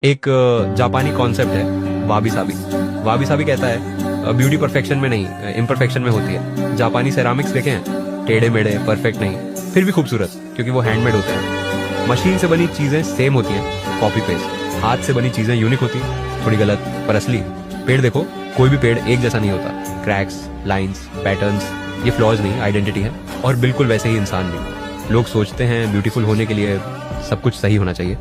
एक जापानी कॉन्सेप्ट है वाबी साबी। वाबी साबी कहता है ब्यूटी परफेक्शन में नहीं इम्परफेक्शन में होती है। जापानी सेरामिक्स देखे हैं, टेढ़े मेढ़े परफेक्ट नहीं, फिर भी खूबसूरत, क्योंकि वो हैंडमेड होते हैं। मशीन से बनी चीजें सेम होती हैं, कॉपी पेस्ट। हाथ से बनी चीजें यूनिक होती हैं, थोड़ी गलत पर असली। पेड़ देखो, कोई भी पेड़ एक जैसा नहीं होता। क्रैक्स, लाइंस, पैटर्न्स, ये फ्लॉज नहीं, आइडेंटिटी है। और बिल्कुल वैसे ही इंसान भी। लोग सोचते हैं ब्यूटीफुल होने के लिए सब कुछ सही होना चाहिए।